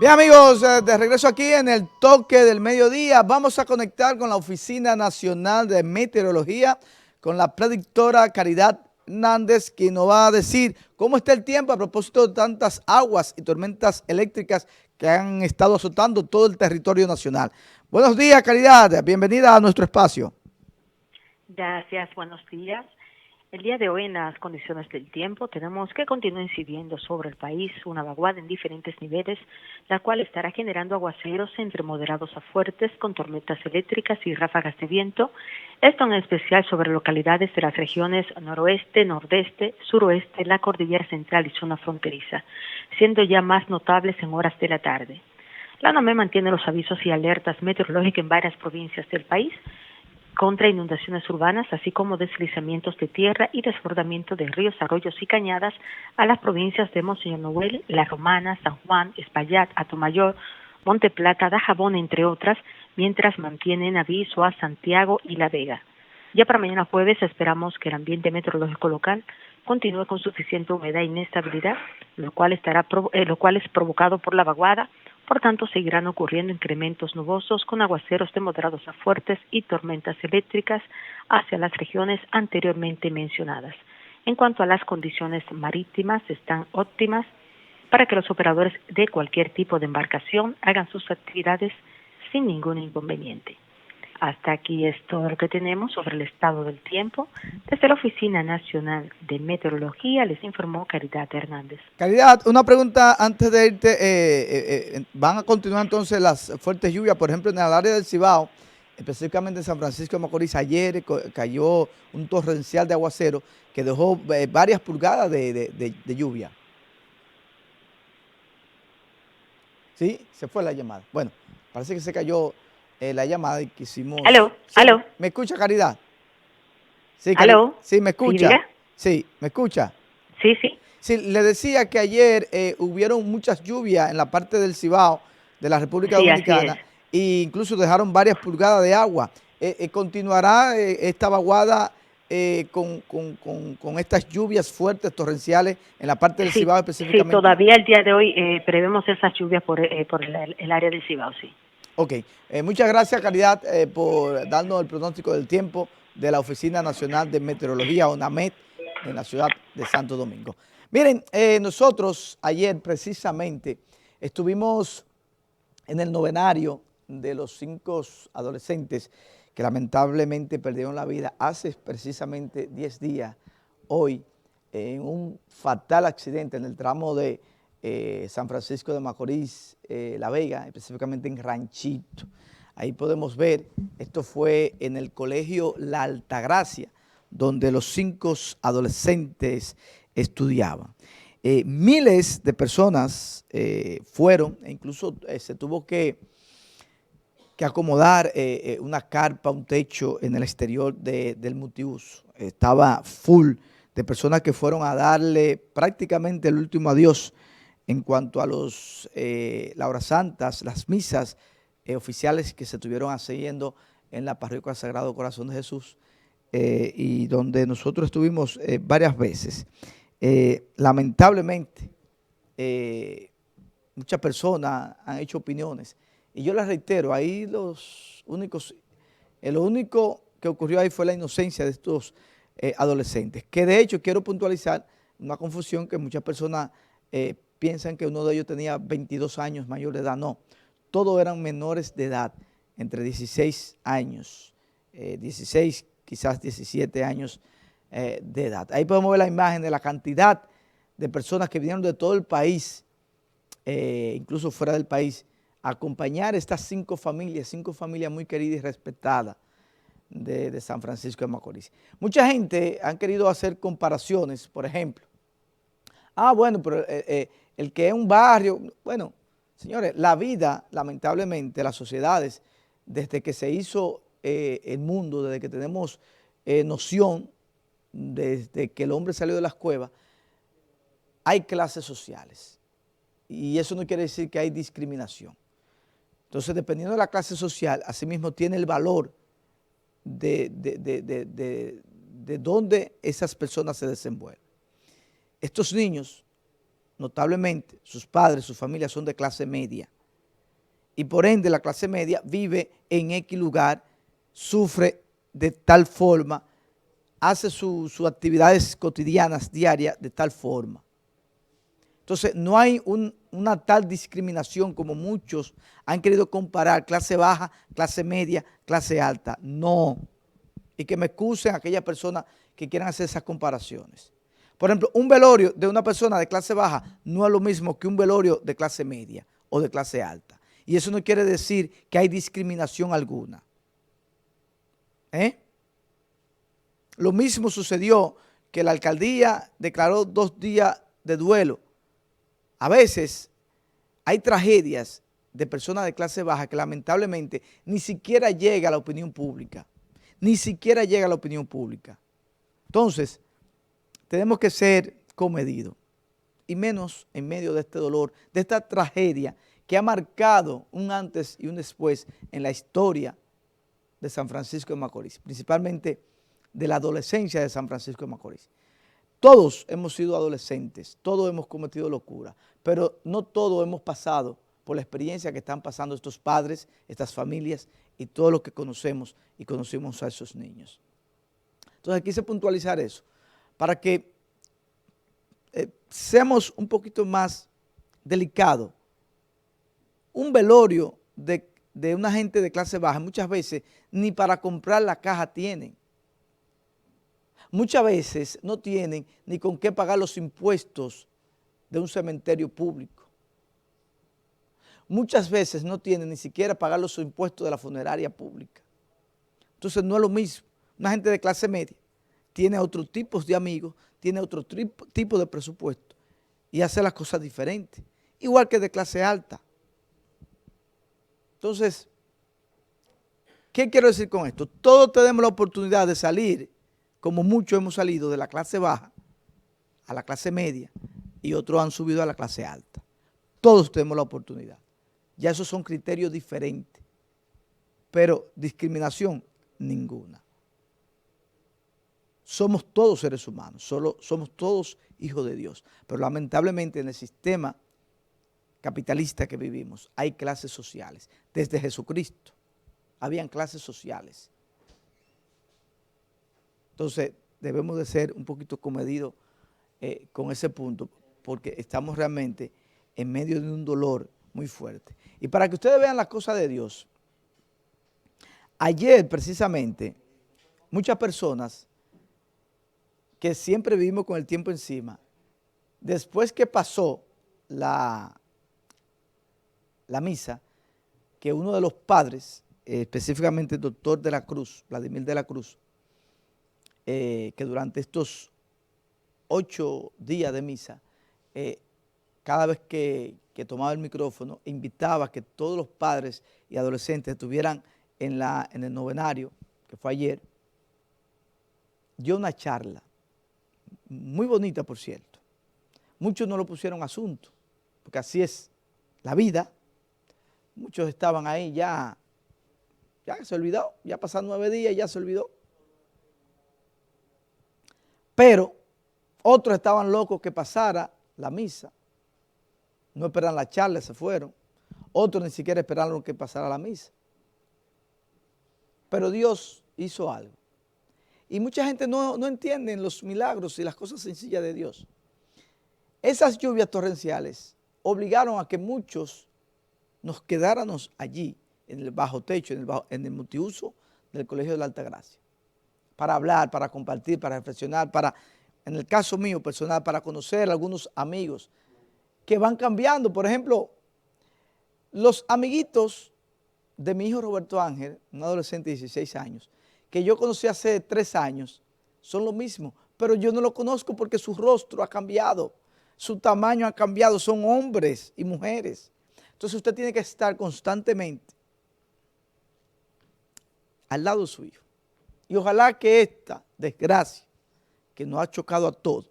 Bien amigos, de regreso aquí en el toque del mediodía, vamos a conectar con la Oficina Nacional de Meteorología, con la predictora Caridad Hernández, quien nos va a decir cómo está el tiempo a propósito de tantas aguas y tormentas eléctricas que han estado azotando todo el territorio nacional. Buenos días, Caridad, bienvenida a nuestro espacio. Gracias, buenos días. El día de hoy en las condiciones del tiempo tenemos que continúa incidiendo sobre el país una vaguada en diferentes niveles, la cual estará generando aguaceros entre moderados a fuertes con tormentas eléctricas y ráfagas de viento, esto en especial sobre localidades de las regiones noroeste, nordeste, suroeste, la cordillera central y zona fronteriza, siendo ya más notables en horas de la tarde. La ONAME mantiene los avisos y alertas meteorológicos en varias provincias del país, contra inundaciones urbanas, así como deslizamientos de tierra y desbordamiento de ríos, arroyos y cañadas a las provincias de Monseñor Noel, La Romana, San Juan, Espaillat, Atomayor, Monte Plata, Dajabón, entre otras, mientras mantienen aviso a Santiago y La Vega. Ya para mañana jueves esperamos que el ambiente meteorológico local continúe con suficiente humedad e inestabilidad, lo cual es provocado por la vaguada. Por tanto, seguirán ocurriendo incrementos nubosos con aguaceros de moderados a fuertes y tormentas eléctricas hacia las regiones anteriormente mencionadas. En cuanto a las condiciones marítimas, están óptimas para que los operadores de cualquier tipo de embarcación hagan sus actividades sin ningún inconveniente. Hasta aquí es todo lo que tenemos sobre el estado del tiempo. Desde la Oficina Nacional de Meteorología les informó Caridad Hernández. Caridad, una pregunta antes de irte. ¿Van a continuar entonces las fuertes lluvias? Por ejemplo, en el área del Cibao, específicamente en San Francisco de Macorís, ayer cayó un torrencial de aguacero que dejó varias pulgadas de lluvia. ¿Sí? Se fue la llamada. Bueno, parece que se cayó la llamada y quisimos... Aló, Sí, aló, ¿me escucha, Caridad? Sí, aló, sí, ¿me sí, escucha? diga, Sí, ¿me escucha? sí, sí, Sí, le decía que ayer hubieron muchas lluvias en la parte del Cibao de la República sí, así es. Dominicana e incluso dejaron varias pulgadas de agua. ¿Continuará esta vaguada con estas lluvias fuertes, torrenciales, en la parte del Sí, Cibao sí, específicamente? todavía el día de hoy prevemos esas lluvias por el área del Cibao, sí. Ok, muchas gracias, Caridad, por darnos el pronóstico del tiempo de la Oficina Nacional de Meteorología, ONAMET, en la ciudad de Santo Domingo. Miren, nosotros ayer precisamente estuvimos en el novenario de los 5 adolescentes que lamentablemente perdieron la vida hace precisamente 10 días, hoy, en un fatal accidente en el tramo de San Francisco de Macorís, La Vega, específicamente en Ranchito. Ahí podemos ver, esto fue en el colegio La Altagracia, donde los 5 adolescentes estudiaban. Miles de personas fueron, e incluso se tuvo que acomodar una carpa, un techo en el exterior del multiuso. Estaba full de personas que fueron a darle prácticamente el último adiós en cuanto a las horas santas, las misas oficiales que se estuvieron haciendo en la parroquia Sagrado Corazón de Jesús y donde nosotros estuvimos varias veces. Lamentablemente, muchas personas han hecho opiniones y yo les reitero, ahí lo único que ocurrió ahí fue la inocencia de estos adolescentes, que de hecho quiero puntualizar una confusión que muchas personas piensan que uno de ellos tenía 22 años mayor de edad. No, todos eran menores de edad, entre 16 años, 16, quizás 17 años de edad. Ahí podemos ver la imagen de la cantidad de personas que vinieron de todo el país, incluso fuera del país, a acompañar estas 5 familias muy queridas y respetadas de San Francisco de Macorís. Mucha gente han querido hacer comparaciones, por ejemplo. Bueno, pero el que es un barrio, bueno, señores, la vida, lamentablemente, las sociedades, desde que se hizo el mundo, desde que tenemos noción, desde que el hombre salió de las cuevas, hay clases sociales. Y eso no quiere decir que hay discriminación. Entonces, dependiendo de la clase social, asimismo tiene el valor de dónde esas personas se desenvuelven. Estos niños, notablemente, sus padres, sus familias son de clase media. y por ende la clase media vive en X lugar, sufre de tal forma, hace sus actividades cotidianas, diarias, de tal forma. Entonces, no hay una tal discriminación como muchos han querido comparar clase baja, clase media, clase alta. No. Y que me excusen aquellas personas que quieran hacer esas comparaciones. Por ejemplo, un velorio de una persona de clase baja no es lo mismo que un velorio de clase media o de clase alta. Y eso no quiere decir que hay discriminación alguna. Lo mismo sucedió que la alcaldía declaró 2 días de duelo. A veces hay tragedias de personas de clase baja que lamentablemente ni siquiera llega a la opinión pública. Ni siquiera llega a la opinión pública. Entonces, tenemos que ser comedidos. Y menos en medio de este dolor, de esta tragedia que ha marcado un antes y un después en la historia de San Francisco de Macorís, principalmente de la adolescencia de San Francisco de Macorís. Todos hemos sido adolescentes, todos hemos cometido locura, pero no todos hemos pasado por la experiencia que están pasando estos padres, estas familias y todos los que conocemos y conocimos a esos niños. Entonces quise puntualizar eso, para que seamos un poquito más delicados. Un velorio de una gente de clase baja muchas veces ni para comprar la caja tienen. Muchas veces no tienen ni con qué pagar los impuestos de un cementerio público. Muchas veces no tienen ni siquiera pagar los impuestos de la funeraria pública. Entonces no es lo mismo. Una gente de clase media tiene otros tipos de amigos, tiene otro tipo de presupuesto y hace las cosas diferentes. Igual que de clase alta. Entonces, ¿qué quiero decir con esto? Todos tenemos la oportunidad de salir, como muchos hemos salido de la clase baja a la clase media y otros han subido a la clase alta. Todos tenemos la oportunidad. Ya esos son criterios diferentes, pero discriminación ninguna. Somos todos seres humanos, somos todos hijos de Dios, pero lamentablemente en el sistema capitalista que vivimos hay clases sociales. Desde Jesucristo habían clases sociales. Entonces debemos de ser un poquito comedidos con ese punto, porque estamos realmente en medio de un dolor muy fuerte. Y para que ustedes vean las cosas de Dios, ayer precisamente muchas personas que siempre vivimos con el tiempo encima, después que pasó la misa, que uno de los padres, específicamente el doctor de la Cruz, Vladimir de la Cruz, que durante estos 8 días de misa, cada vez que tomaba el micrófono, invitaba a que todos los padres y adolescentes estuvieran en el novenario, que fue ayer, dio una charla, muy bonita por cierto. Muchos no lo pusieron asunto, porque así es la vida. Muchos estaban ahí ya se olvidó, ya pasaron 9 días y ya se olvidó. Pero otros estaban locos que pasara la misa, no esperaron la charla, se fueron. Otros ni siquiera esperaron que pasara la misa. Pero Dios hizo algo. Y mucha gente no entiende los milagros y las cosas sencillas de Dios. Esas lluvias torrenciales obligaron a que muchos nos quedáramos allí, en el bajo techo, en el multiuso del Colegio de la Altagracia, para hablar, para compartir, para reflexionar, en el caso mío personal, para conocer a algunos amigos que van cambiando. Por ejemplo, los amiguitos de mi hijo Roberto Ángel, un adolescente de 16 años, que yo conocí hace 3 años, son lo mismo, pero yo no lo conozco porque su rostro ha cambiado, su tamaño ha cambiado, son hombres y mujeres. Entonces usted tiene que estar constantemente al lado de su hijo. Y ojalá que esta desgracia que nos ha chocado a todos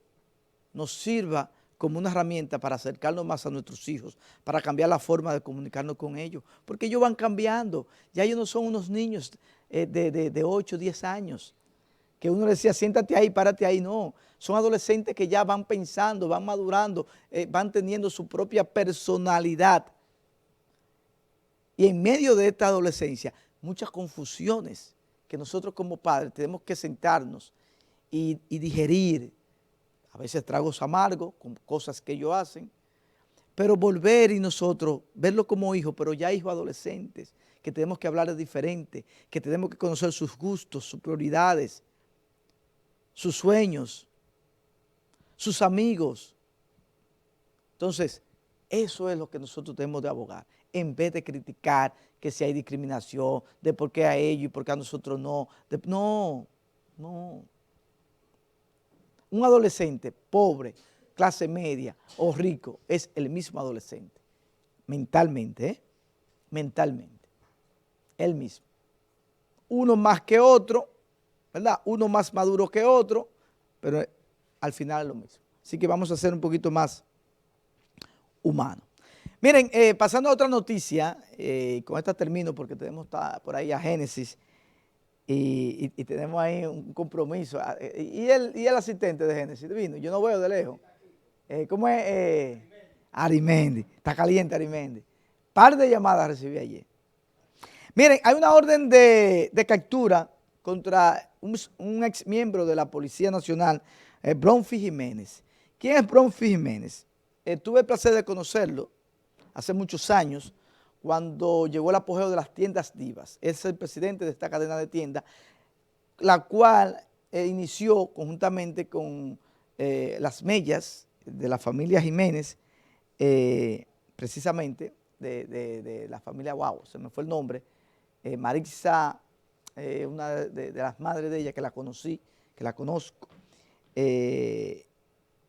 nos sirva como una herramienta para acercarnos más a nuestros hijos, para cambiar la forma de comunicarnos con ellos, porque ellos van cambiando. Ya ellos no son unos niños de 8, 10 años, que uno le decía, siéntate ahí, párate ahí. No, son adolescentes que ya van pensando, van madurando, van teniendo su propia personalidad. Y en medio de esta adolescencia, muchas confusiones que nosotros como padres tenemos que sentarnos y digerir, a veces tragos amargos con cosas que ellos hacen, pero volver y nosotros verlo como hijos, pero ya hijos adolescentes, que tenemos que hablar de diferente, que tenemos que conocer sus gustos, sus prioridades, sus sueños, sus amigos. Entonces, eso es lo que nosotros tenemos de abogar, en vez de criticar que si hay discriminación, de por qué a ellos y por qué a nosotros no. No. Un adolescente pobre, clase media o rico es el mismo adolescente, mentalmente, mentalmente, el mismo. Uno más que otro, ¿verdad? Uno más maduro que otro, pero al final es lo mismo. Así que vamos a ser un poquito más humanos. Miren, pasando a otra noticia, con esta termino porque tenemos por ahí a Génesis y tenemos ahí un compromiso. Y el asistente de Génesis vino, yo no veo de lejos. ¿Cómo es? Arimendi. Está caliente Arimendi. Par de llamadas recibí ayer. Miren, hay una orden de captura contra un ex miembro de la Policía Nacional, Bronfi Jiménez. ¿Quién es Bronfi Jiménez? Tuve el placer de conocerlo hace muchos años, cuando llegó el apogeo de las tiendas Divas. Es el presidente de esta cadena de tiendas, la cual inició conjuntamente con las Mellas de la familia Jiménez, precisamente de la familia, wow, se me fue el nombre, Marisa, una de las madres de ella que la conocí, que la conozco, y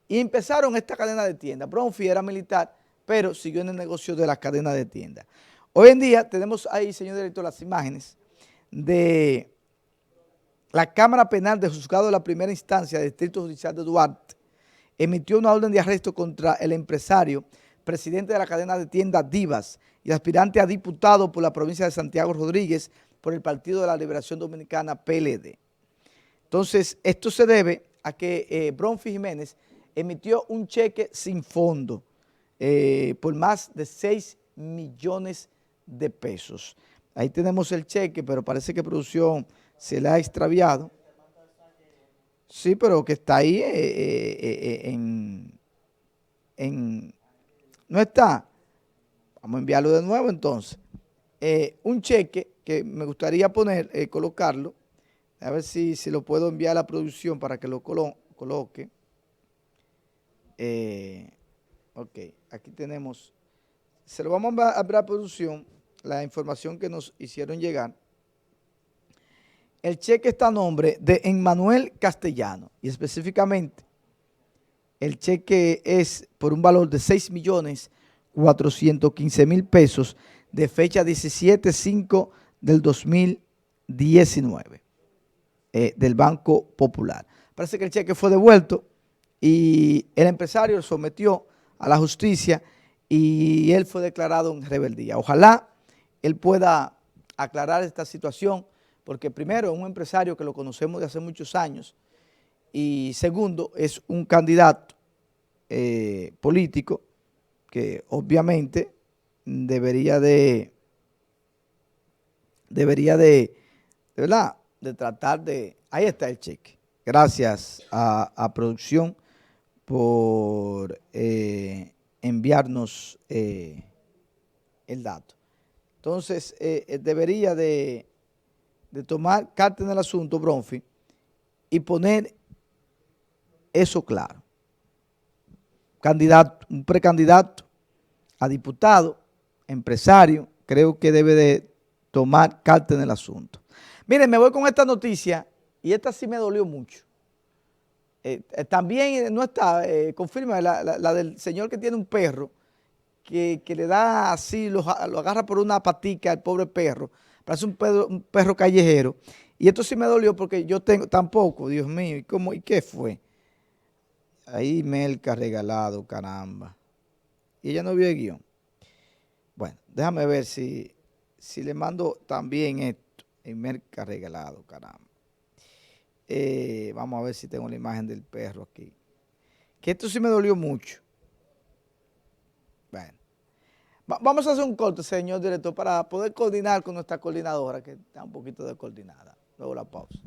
empezaron esta cadena de tiendas. Bronfi era militar, pero siguió en el negocio de las cadenas de tiendas. Hoy en día tenemos ahí, señor director, las imágenes de la Cámara Penal del Juzgado de la Primera Instancia del Distrito Judicial de Duarte. Emitió una orden de arresto contra el empresario, presidente de la cadena de tiendas Divas y aspirante a diputado por la provincia de Santiago Rodríguez por el Partido de la Liberación Dominicana, PLD. Entonces, esto se debe a que Bronfi Jiménez emitió un cheque sin fondo por más de 6 millones de pesos. Ahí tenemos el cheque, pero parece que producción se le ha extraviado. Sí, pero que está ahí no está. Vamos a enviarlo de nuevo entonces. Un cheque que me gustaría poner, colocarlo, a ver si lo puedo enviar a la producción para que lo coloque. Ok, aquí tenemos, se lo vamos a enviar a producción, la información que nos hicieron llegar. El cheque está a nombre de Emmanuel Castellano y específicamente el cheque es por un valor de 6.415.000 pesos de fecha 17/5 del 2019 del Banco Popular. Parece que el cheque fue devuelto y el empresario lo sometió a la justicia y él fue declarado en rebeldía. Ojalá él pueda aclarar esta situación, porque primero es un empresario que lo conocemos de hace muchos años y segundo es un candidato político que obviamente debería de ¿verdad?, de tratar de, ahí está el cheque. Gracias a producción por enviarnos el dato. Entonces, debería de tomar carta en el asunto, Bronfi, y poner eso claro. Candidato, un precandidato a diputado, empresario, creo que debe de tomar carta en el asunto. Miren, me voy con esta noticia y esta sí me dolió mucho. También no está, confirma, la del señor que tiene un perro que le da así, lo agarra por una patica al pobre perro, parece un perro callejero. Y esto sí me dolió porque yo tengo, tampoco, Dios mío, ¿y qué fue? Ahí Melca regalado, caramba. Y ella no vio el guión. Bueno, déjame ver si le mando también esto, en Melca regalado, caramba. Vamos a ver si tengo la imagen del perro aquí. Que esto sí me dolió mucho. Bueno, Vamos a hacer un corte, señor director, para poder coordinar con nuestra coordinadora, que está un poquito descoordinada. Luego la pausa.